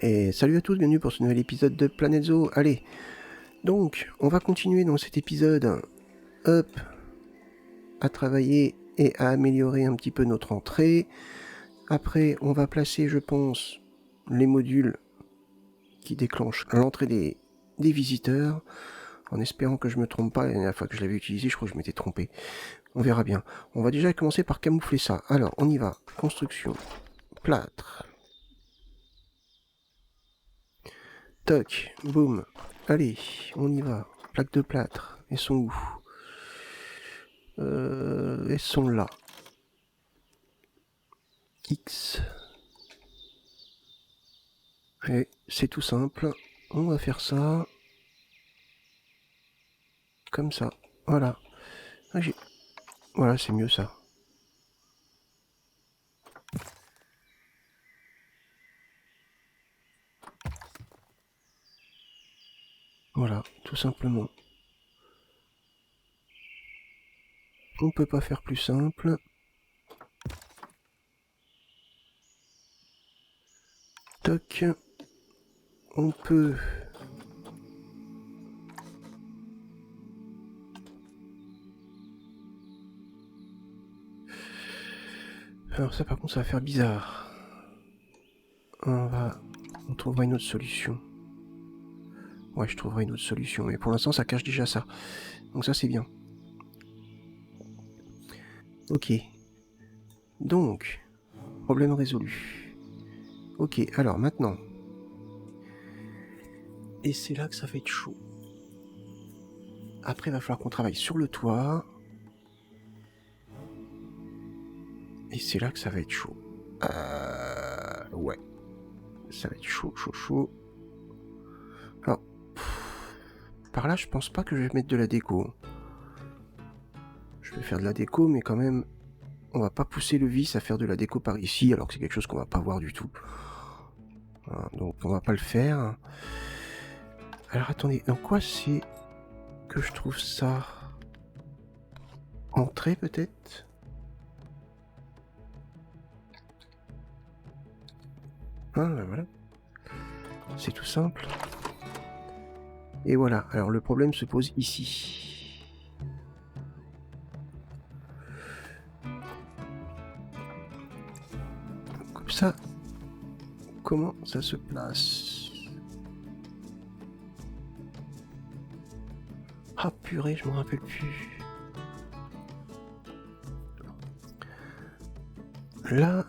Et salut à tous, bienvenue pour ce nouvel épisode de Planet Zoo. Allez, donc on va continuer dans cet épisode, hop, à travailler et à améliorer un petit peu notre entrée. Après, on va placer, je pense, les modules qui déclenchent l'entrée des visiteurs, en espérant que je me trompe pas. La dernière fois que je l'avais utilisé, je crois que je m'étais trompé. On verra bien. On va déjà commencer par camoufler ça. Alors, on y va. Construction, plâtre. Toc, boum. Allez, on y va. Plaque de plâtre. Elles sont où? Elles sont là. X. Et c'est tout simple. On va faire ça. Comme ça. Voilà. Ah, voilà, c'est mieux ça. Voilà, tout simplement. On peut pas faire plus simple. Toc. On peut... Alors ça par contre ça va faire bizarre. On trouvera une autre solution. Ouais, je trouverai une autre solution. Mais pour l'instant ça cache déjà ça. Donc ça c'est bien. Ok. Donc, problème résolu. Ok, alors maintenant. Et c'est là que ça va être chaud. Après, il va falloir qu'on travaille sur le toit. Et c'est là que ça va être chaud. Ouais. Ça va être chaud, chaud, chaud. Alors, par là, je pense pas que je vais mettre de la déco. Je vais faire de la déco, mais quand même, on va pas pousser le vice à faire de la déco par ici, alors que c'est quelque chose qu'on va pas voir du tout. Voilà, donc, on va pas le faire. Alors, attendez, dans quoi c'est que je trouve ça? Entrée, peut-être? Ah, ben voilà. C'est tout simple. Et voilà, alors le problème se pose ici. Comme ça, comment ça se place? Ah purée, je m'en rappelle plus. Là...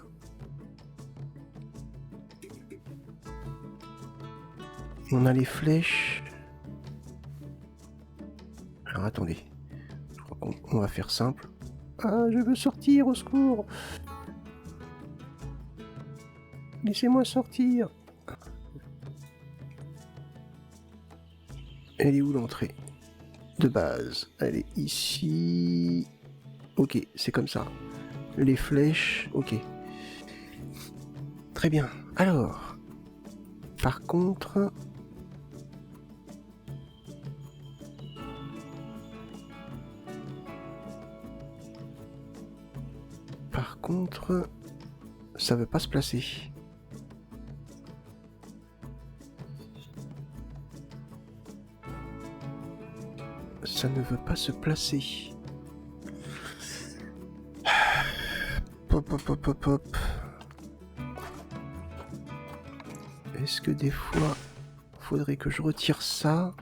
On a les flèches. Alors attendez. Je crois qu'on va faire simple. Ah, je veux sortir, au secours! Laissez-moi sortir! Elle est où l'entrée? De base. Elle est ici. Ok, c'est comme ça. Les flèches, ok. Très bien. Alors, par contre... ça veut pas se placer. Ça ne veut pas se placer. Pop, pop, pop, pop, pop. Est-ce que des fois, faudrait que je retire ça?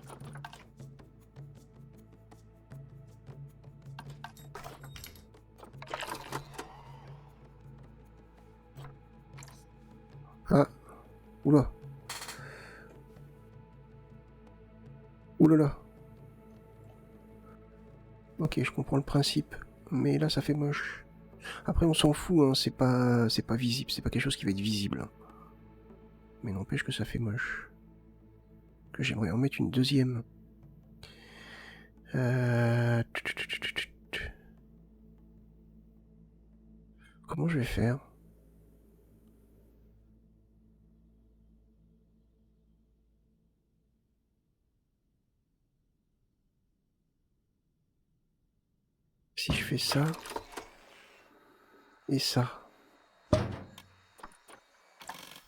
Ah, oula. Oulala. Ok, je comprends le principe, mais là ça fait moche. Après on s'en fout, hein, c'est pas visible, c'est pas quelque chose qui va être visible. Mais n'empêche que ça fait moche. Que j'aimerais en mettre une deuxième. Comment je vais faire? Si je fais ça et ça.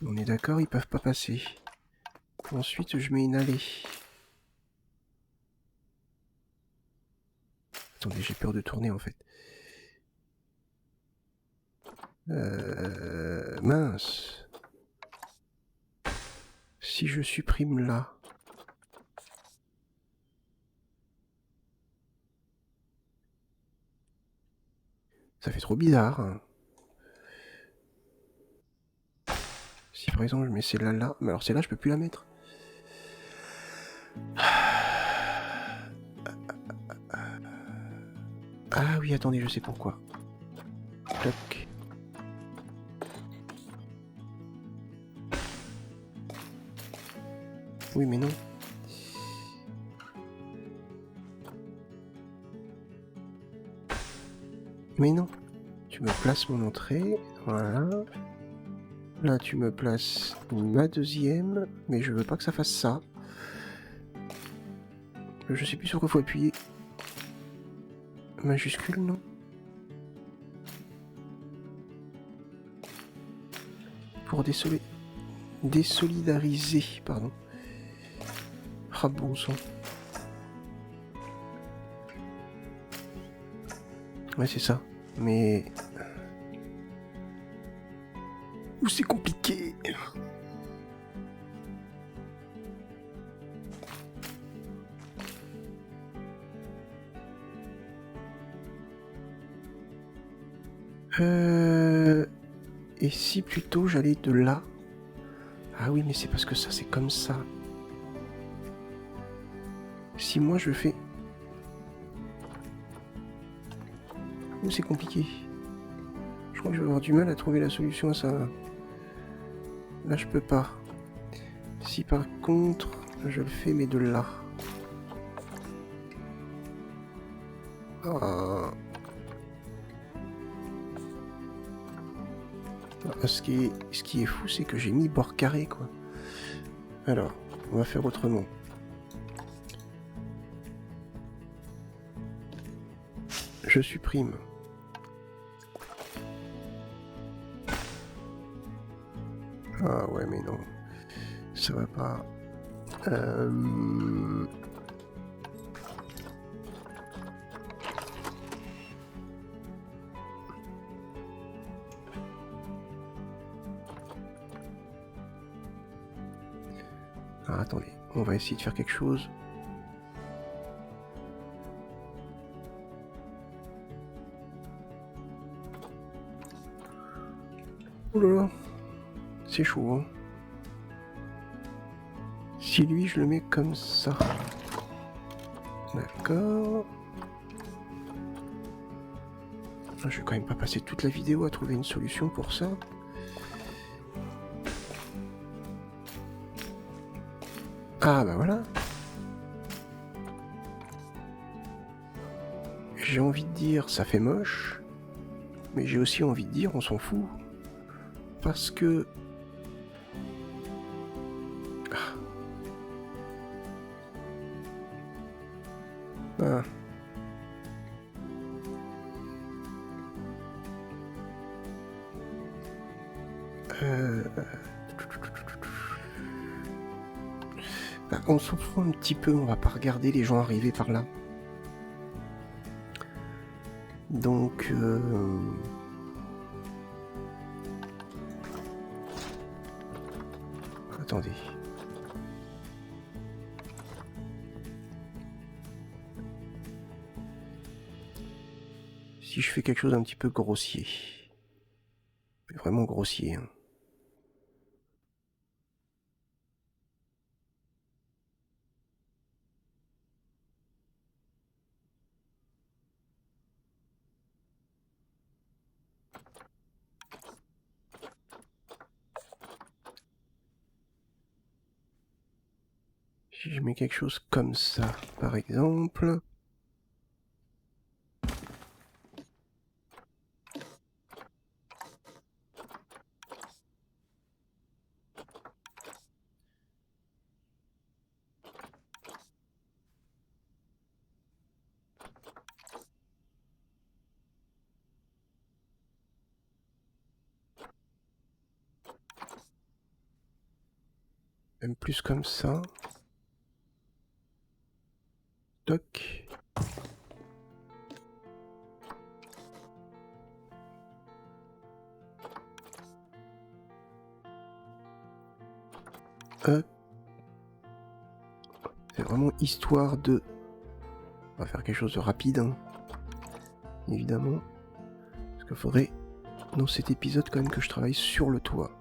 On est d'accord, ils peuvent pas passer. Ensuite, je mets une allée. Attendez, j'ai peur de tourner en fait. Mince. Si je supprime là... Ça fait trop bizarre. Hein. Si par exemple je mets celle-là là... Mais alors celle-là, je peux plus la mettre. Ah oui, attendez, je sais pourquoi. Toc. Oui, mais non. Mais non. Tu me places mon entrée. Voilà. Là, tu me places ma deuxième. Mais je veux pas que ça fasse ça. Je sais plus sur quoi faut appuyer. Majuscule, non? Pour désolidariser, pardon. Ah bon sang. Ouais, c'est ça. Mais... Ouh, c'est compliqué. Et si plutôt j'allais de là? Ah oui, mais c'est parce que ça, c'est comme ça. Si moi je fais... Ouh, c'est compliqué. Je crois que je vais avoir du mal à trouver la solution à ça. Là, je peux pas. Si par contre, je le fais, mais de là. Ah. Ce qui est fou, c'est que j'ai mis bord carré, quoi. Alors, on va faire autrement. Je supprime. Ah ouais, mais non. Ça va pas. Ah, attendez, on va essayer de faire quelque chose. Oh là là, c'est chaud, hein. Si lui, je le mets comme ça. D'accord. Je vais quand même pas passer toute la vidéo à trouver une solution pour ça. Ah bah voilà. J'ai envie de dire ça fait moche, mais j'ai aussi envie de dire on s'en fout. Parce que... Ah. Bah, on s'en fout un petit peu, on va pas regarder les gens arriver par là. Donc... Attendez. Si je fais quelque chose un petit peu grossier. Mais vraiment grossier, hein. Si je mets quelque chose comme ça, par exemple... Même plus comme ça. Toc. Hop. C'est vraiment histoire de... On va faire quelque chose de rapide, hein. Évidemment. Parce qu'il faudrait, dans cet épisode, quand même, que je travaille sur le toit.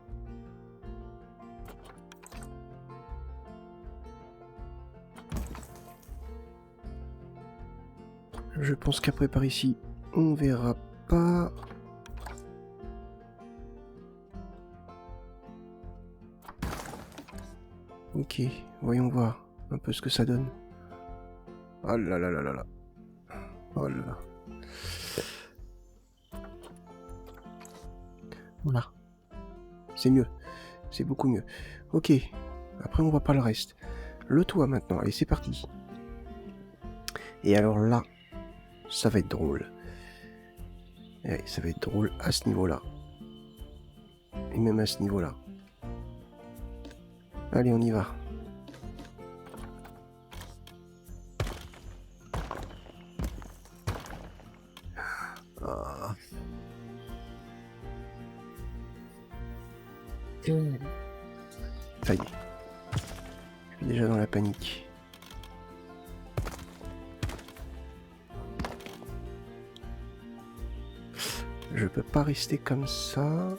Je pense qu'après par ici, on verra pas. Ok, voyons voir un peu ce que ça donne. Oh là là là là là. Oh là là. Voilà. C'est mieux. C'est beaucoup mieux. Ok. Après, on voit pas le reste. Le toit maintenant. Allez, c'est parti. Et alors là, ça va être drôle. Et ça va être drôle à ce niveau-là. Et même à ce niveau-là. Allez, on y va. Ah. Ça y est. Je suis déjà dans la panique. Je peux pas rester comme ça.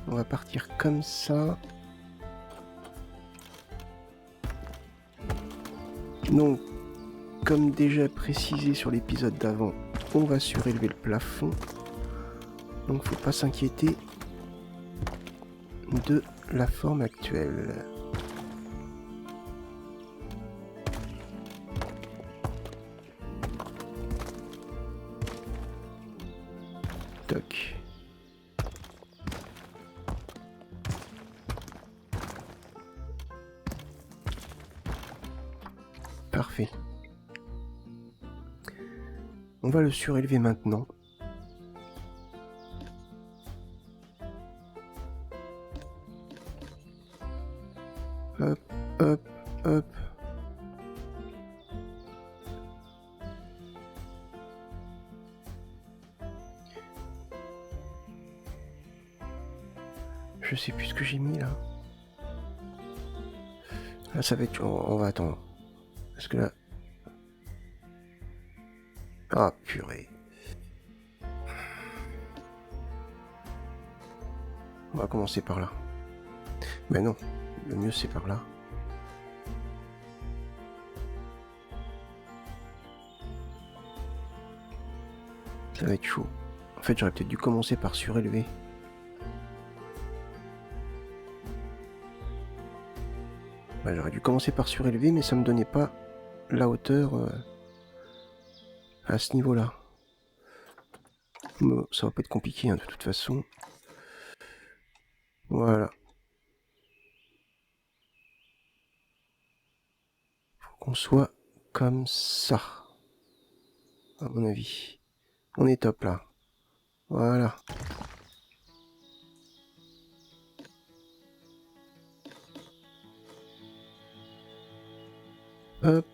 On va partir comme ça. Donc, comme déjà précisé sur l'épisode d'avant, on va surélever le plafond. Donc faut pas s'inquiéter de la forme actuelle. Toc. Parfait. On va le surélever maintenant. Hop, hop, hop. Je sais plus ce que j'ai mis là. Là ça va être... On va attendre. Parce que là... Ah purée. On va commencer par là. Mais non, le mieux c'est par là. Ça va être chaud. En fait j'aurais peut-être dû commencer par surélever. Ouais, j'aurais dû commencer par surélever mais ça me donnait pas la hauteur à ce niveau-là. Bon, ça va pas être compliqué hein, de toute façon. Voilà. Faut qu'on soit comme ça. À mon avis. On est top là. Voilà. Hop.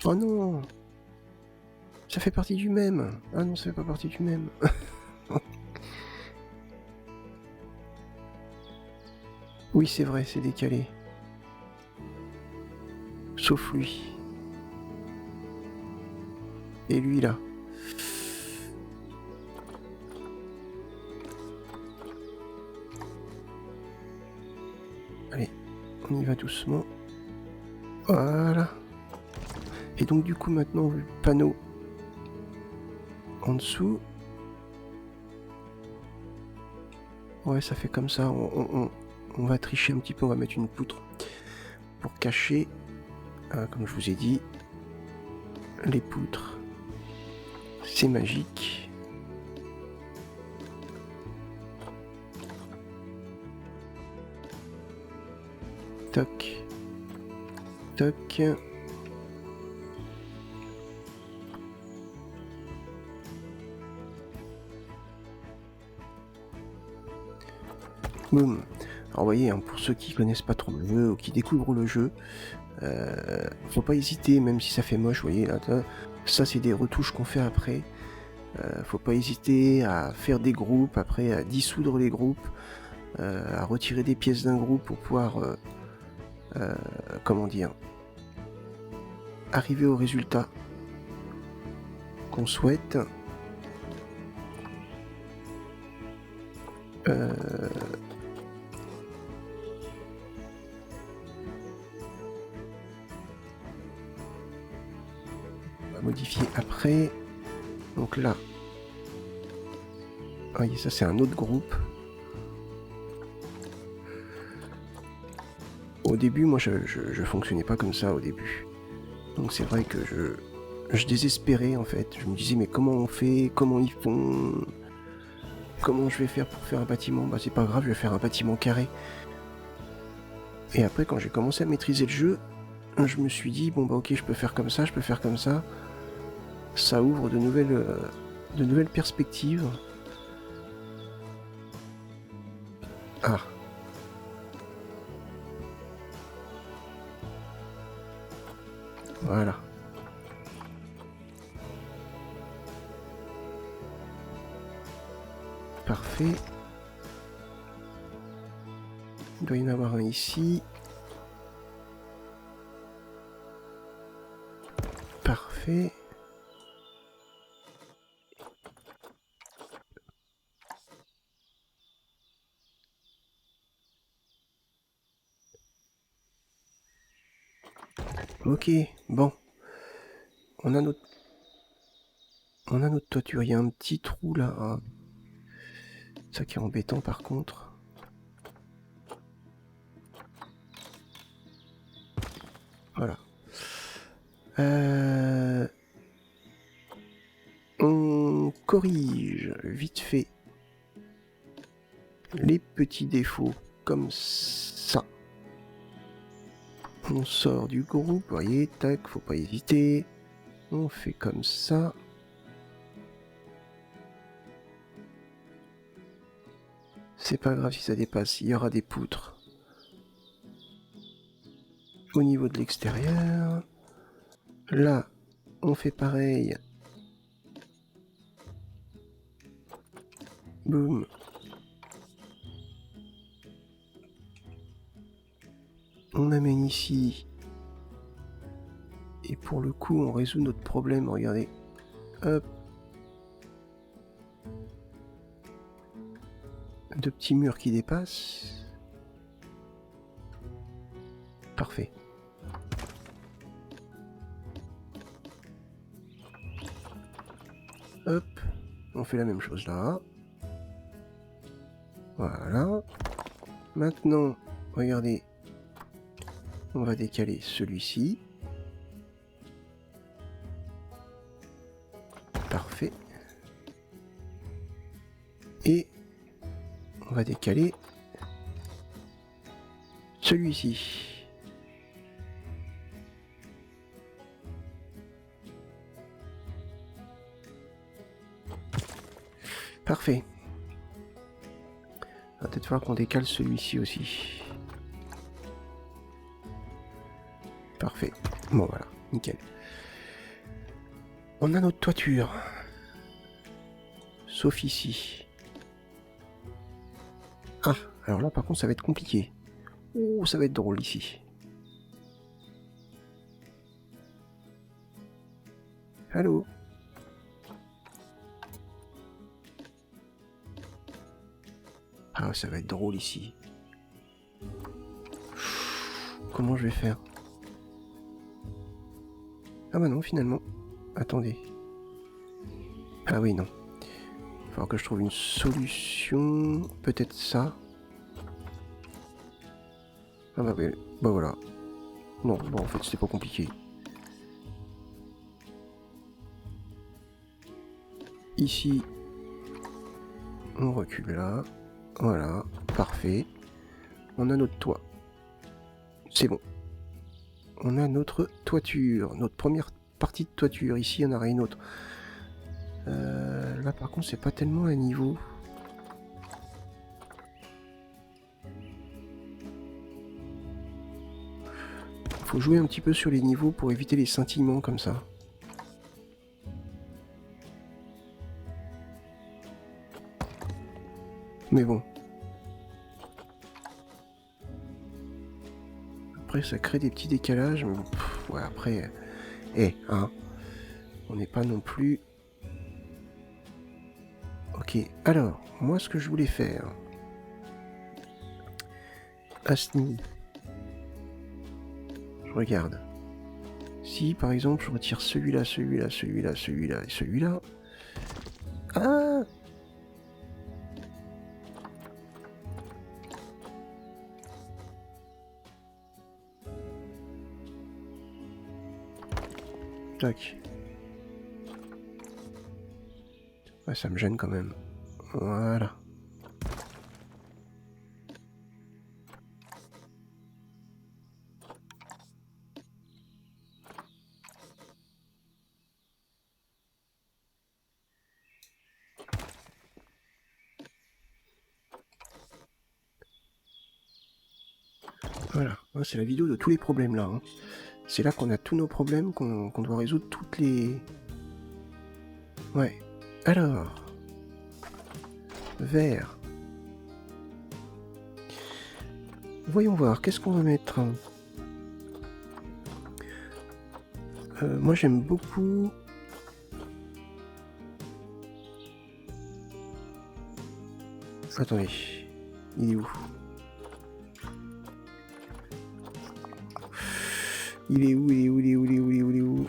Oh non. Ça fait partie du même. Ah non, ça fait pas partie du même. Oui, c'est vrai, c'est décalé. Sauf lui. Et lui là. Allez, on y va doucement. Voilà. Et donc du coup maintenant le panneau en dessous. Ouais, ça fait comme ça. On va tricher un petit peu, on va mettre une poutre pour cacher, comme je vous ai dit, les poutres. C'est magique. Toc. Toc. Boum. Alors vous voyez, hein, pour ceux qui connaissent pas trop le jeu ou qui découvrent le jeu, faut pas hésiter, même si ça fait moche, vous voyez là, ça c'est des retouches qu'on fait après. Faut pas hésiter à faire des groupes, après à dissoudre les groupes, à retirer des pièces d'un groupe pour pouvoir, comment dire, arriver au résultat qu'on souhaite. On va modifier après. Donc là, voyez, ça c'est un autre groupe. Au début, moi je fonctionnais pas comme ça au début. Donc c'est vrai que je désespérais en fait. Je me disais mais comment on fait, comment ils font, comment je vais faire pour faire un bâtiment. Bah c'est pas grave, je vais faire un bâtiment carré. Et après quand j'ai commencé à maîtriser le jeu, je me suis dit bon bah ok, je peux faire comme ça, je peux faire comme ça. Ça ouvre de nouvelles perspectives. Ah. Voilà. Parfait. Il doit y en avoir un ici. Parfait. Ok, bon. On a notre toiture. Il y a un petit trou là. Hein. Ça qui est embêtant par contre. Voilà. On corrige vite fait les petits défauts comme ça. On sort du groupe, vous voyez, tac, faut pas hésiter. On fait comme ça. C'est pas grave si ça dépasse, il y aura des poutres. Au niveau de l'extérieur. Là, on fait pareil. Boum. On amène ici. Et pour le coup, on résout notre problème. Regardez. Hop. Deux petits murs qui dépassent. Parfait. Hop. On fait la même chose là. Voilà. Maintenant, regardez. On va décaler celui-ci. Parfait. Et on va décaler celui-ci. Parfait. Il va peut-être falloir qu'on décale celui-ci aussi. Parfait. Bon voilà, nickel. On a notre toiture. Sauf ici. Ah, alors là par contre ça va être compliqué. Oh, ça va être drôle ici. Allô? Ah, ça va être drôle ici. Comment je vais faire? Ah bah non, finalement. Attendez. Ah oui, non. Il va falloir que je trouve une solution. Peut-être ça. Ah bah oui. Bah voilà. Non, bon en fait c'était pas compliqué. Ici. On recule là. Voilà. Parfait. On a notre toit. C'est bon. On a notre toiture. Notre première partie de toiture. Ici, il y en aura une autre. Là, par contre, c'est pas tellement à niveau. Faut jouer un petit peu sur les niveaux pour éviter les scintillements comme ça. Mais bon. Après, ça crée des petits décalages. Mais bon, ouais, après... hein. On n'est pas non plus... Ok, alors, moi, ce que je voulais faire... Asni. Je regarde. Si, par exemple, je retire celui-là, celui-là, celui-là, celui-là et celui-là... Ah! Tac. Ouais, ça me gêne quand même. Voilà. Voilà, c'est la vidéo de tous les problèmes là. Hein. C'est là qu'on a tous nos problèmes, qu'on doit résoudre toutes les... Ouais. Alors... Vert. Voyons voir, qu'est-ce qu'on va mettre? Moi j'aime beaucoup... Attendez, il est où? Il est où? Il est où? Il est où? Il est où? Il est où? Il est où?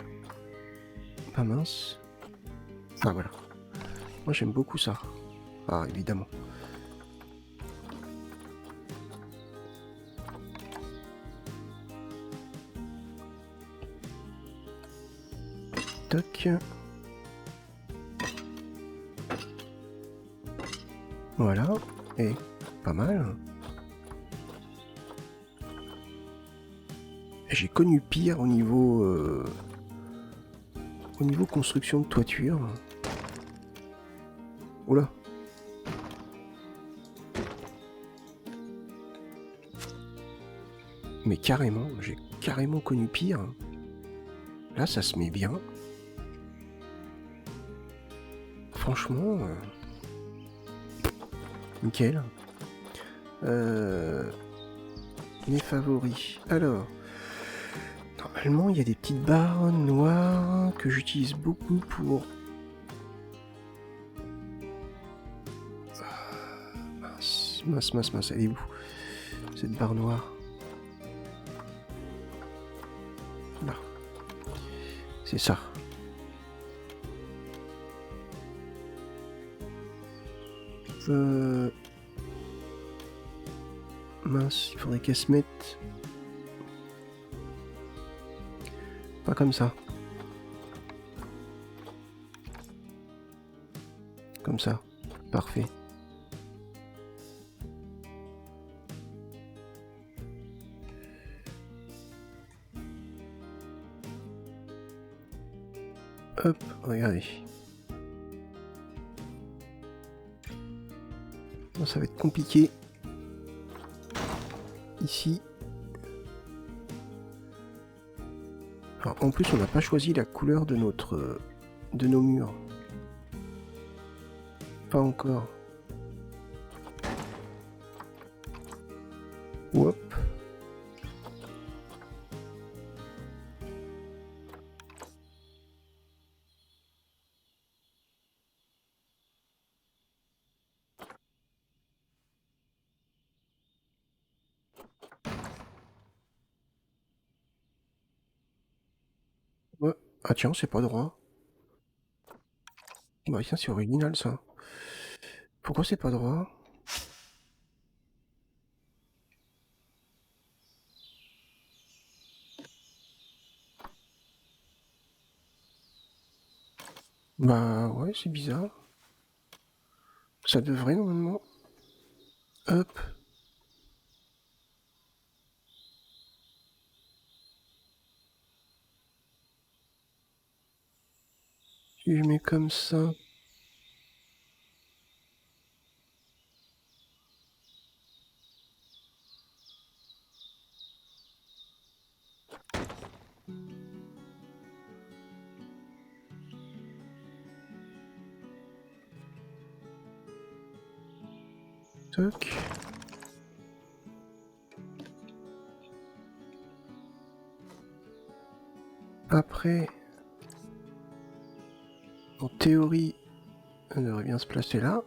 Pas mince. Ah voilà. Moi j'aime beaucoup ça. Ah évidemment. Toc. Voilà. Et pas mal. J'ai connu pire au niveau construction de toiture. Oula. Mais carrément, j'ai carrément connu pire. Là, ça se met bien. Franchement, nickel. Mes favoris. Alors, normalement, il y a des petites barres noires que j'utilise beaucoup pour... Mince, elle est où, cette barre noire? Là. C'est ça. Mince, il faudrait qu'elle se mette... Pas comme ça. Comme ça. Parfait. Hop, regardez. Bon, ça va être compliqué. Ici. Alors, en plus, on n'a pas choisi la couleur de de nos murs. Pas encore. Hop. Ouais. Ah tiens, c'est pas droit. Bah tiens, c'est original ça. Pourquoi c'est pas droit? Bah ouais, c'est bizarre. Ça devrait normalement. Hop. Si je mets comme ça. Toc. Après, en théorie, on devrait bien se placer là.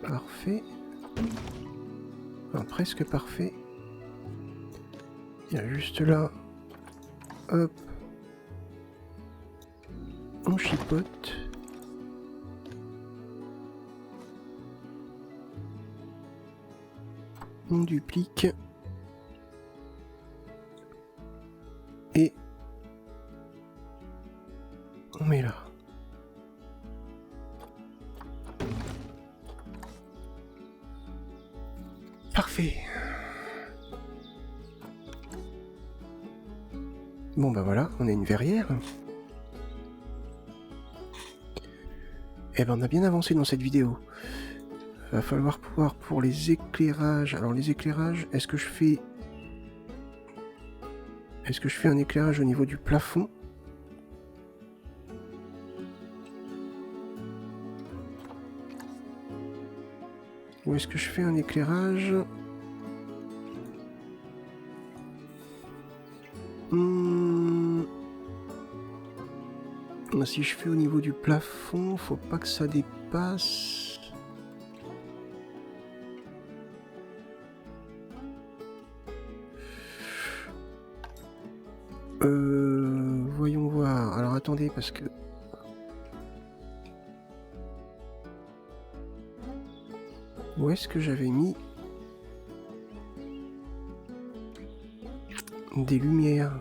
Parfait. Enfin, presque parfait. Il y a juste là. Hop. On chipote. On duplique. Et on met là. Parfait. Bon bah voilà, on a une verrière. Et ben on a bien avancé dans cette vidéo. Va falloir pouvoir pour les éclairages. Alors les éclairages, est-ce que je fais un éclairage au niveau du plafond? Ou est-ce que je fais un éclairage Si je fais au niveau du plafond, faut pas que ça dépasse. Voyons voir. Alors attendez, parce que... Où est-ce que j'avais mis des lumières?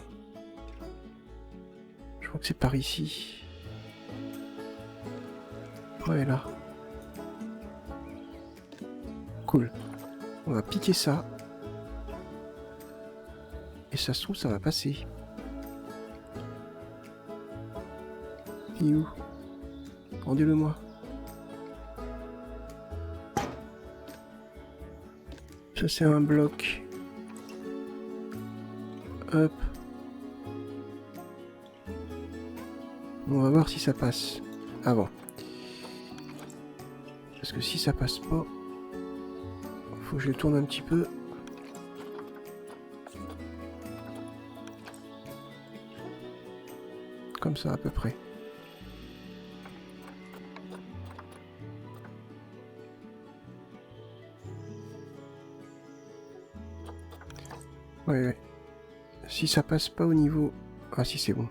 Je crois que c'est par ici. Ouais, là. Cool. On va piquer ça. Et ça se trouve, ça va passer. Il est où? Rendez-le-moi. Ça, c'est un bloc. Hop. On va voir si ça passe. Ah bon. Parce que si ça passe pas, faut que je le tourne un petit peu. Comme ça à peu près. Ouais. Si ça passe pas au niveau... Ah si, c'est bon.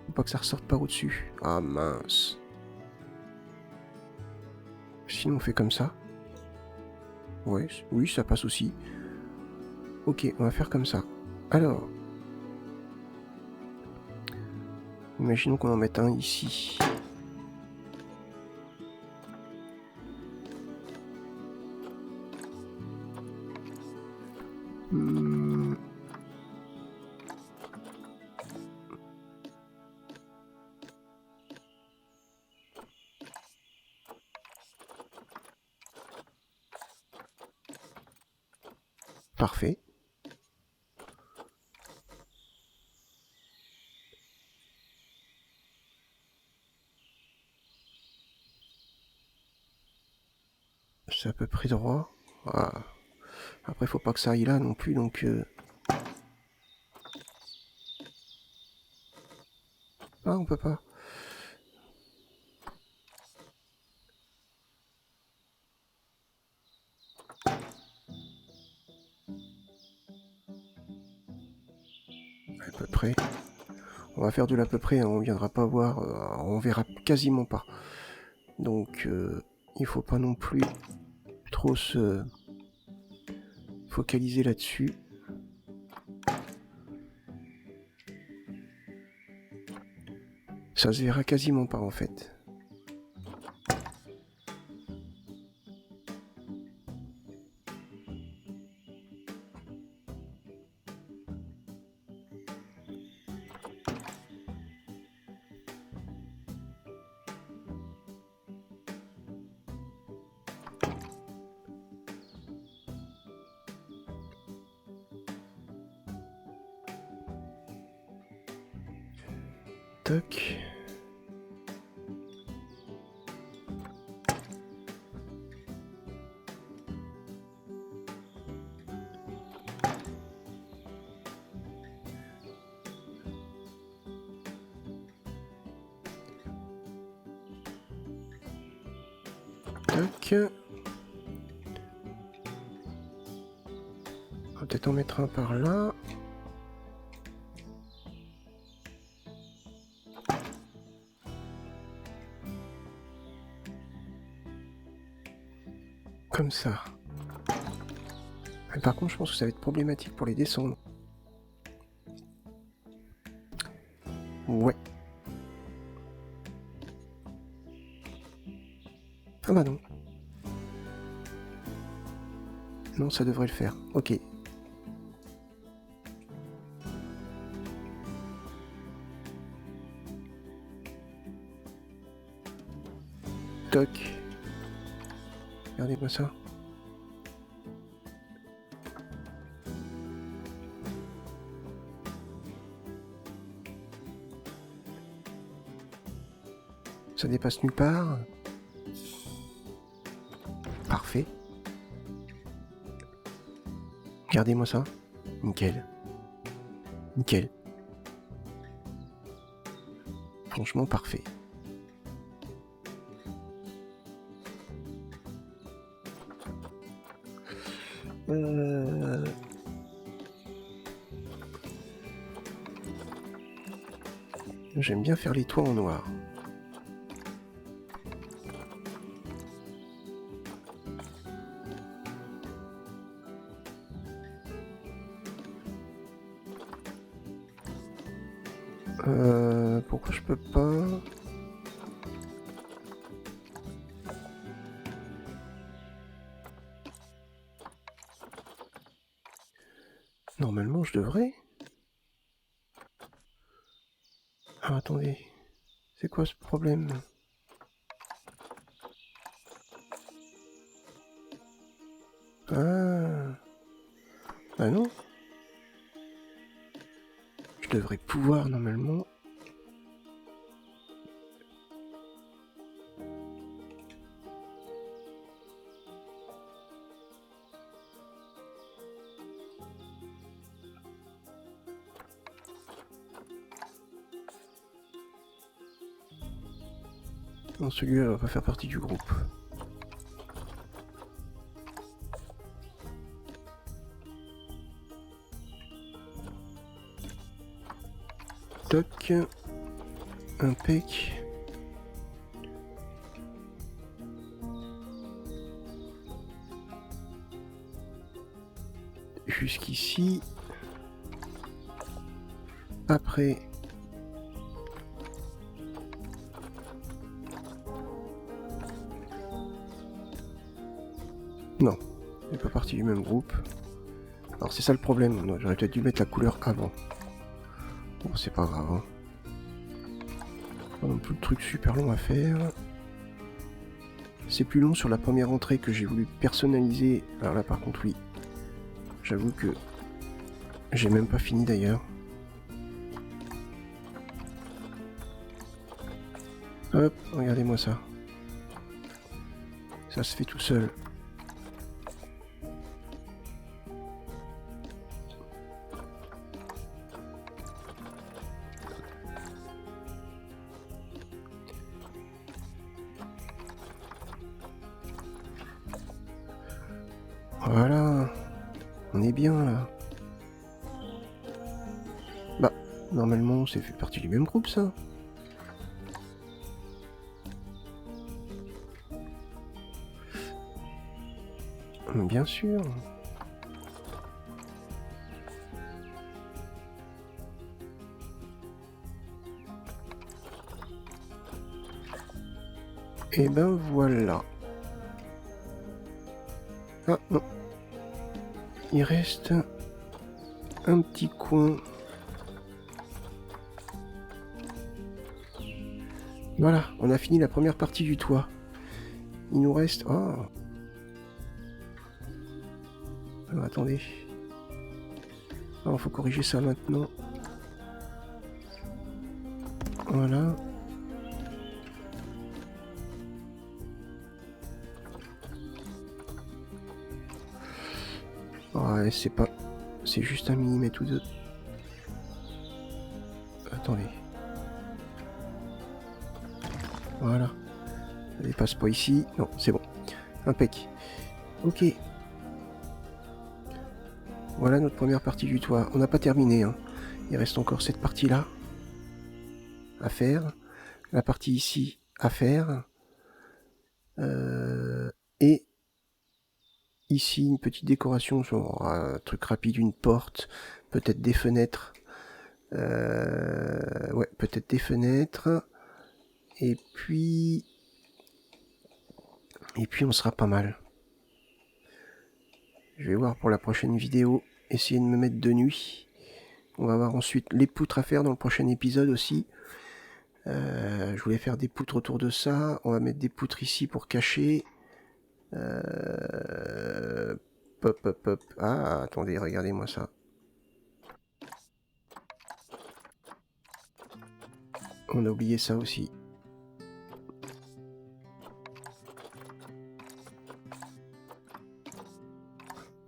Faut pas que ça ressorte par au-dessus. Ah mince. Sinon on fait comme ça. Ouais, oui, ça passe aussi. Ok, on va faire comme ça. Alors... Imaginons qu'on en mette un ici. Parfait. C'est à peu près droit. Ah. Après, faut pas que ça aille là non plus, donc... Ah, on peut pas. À peu près. On va faire de l'à peu près, hein, on viendra pas voir, on verra quasiment pas. Donc, il faut pas non plus trop se focaliser là-dessus. Ça se verra quasiment pas en fait. Toc. Tac. On va peut-être en mettre un par là. Comme ça. Mais par contre, je pense que ça va être problématique pour les descendre. Ouais. Ah bah non. Non, ça devrait le faire. Ok. Toc. Regardez-moi ça. Ça dépasse nulle part. Parfait. Regardez-moi ça. Nickel. Nickel. Franchement, parfait. J'aime bien faire les toits en noir. Pourquoi je peux pas? Normalement, je devrais. Ah, attendez. C'est quoi ce problème? Ah. Ah non. Je devrais pouvoir normalement. Non, celui-là va pas faire partie du groupe. Toc. Impec. Jusqu'ici. Après. Non, c'est pas partie du même groupe. Alors c'est ça le problème, j'aurais peut-être dû mettre la couleur avant. Bon, c'est pas grave. Hein. Pas non plus le truc super long à faire. C'est plus long sur la première entrée que j'ai voulu personnaliser. Alors là par contre oui. J'avoue que j'ai même pas fini d'ailleurs. Hop, regardez-moi ça. Ça se fait tout seul. Voilà, on est bien là. Bah, normalement, c'est fait partie du même groupe ça. Bien sûr. Et ben voilà. Ah non. Il reste un petit coin. Voilà, on a fini la première partie du toit. Il nous reste... Oh. Alors, attendez. Alors, faut corriger ça maintenant. Voilà. Ouais, c'est pas... C'est juste un millimètre ou deux. Attendez. Voilà. Ça dépasse pas ici. Non, c'est bon. Impec. Ok. Voilà notre première partie du toit. On n'a pas terminé, hein. Il reste encore cette partie-là à faire. La partie ici à faire. Et ici, une petite décoration, genre un truc rapide, une porte, peut-être des fenêtres. Ouais, peut-être des fenêtres. Et puis on sera pas mal. Je vais voir pour la prochaine vidéo, essayer de me mettre de nuit. On va voir ensuite les poutres à faire dans le prochain épisode aussi. Je voulais faire des poutres autour de ça. On va mettre des poutres ici pour cacher. Pop, pop, pop. Ah, attendez, regardez-moi ça. On a oublié ça aussi.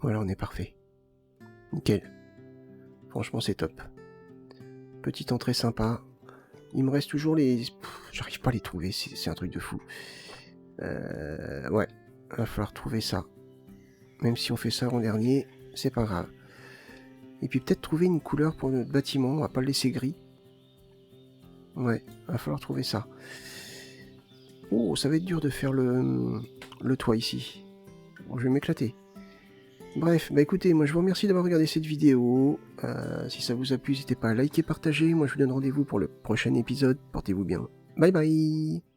Voilà, on est parfait. Nickel. Franchement, c'est top. Petite entrée sympa. Il me reste toujours les... J'arrive pas à les trouver, c'est un truc de fou. Ouais, va falloir trouver ça. Même si on fait ça en dernier, c'est pas grave. Et puis peut-être trouver une couleur pour notre bâtiment, on va pas le laisser gris. Ouais, va falloir trouver ça. Oh, ça va être dur de faire le toit ici. Bon, je vais m'éclater. Bref, bah écoutez, moi je vous remercie d'avoir regardé cette vidéo. Si ça vous a plu, n'hésitez pas à liker, partager. Moi je vous donne rendez-vous pour le prochain épisode. Portez-vous bien. Bye bye.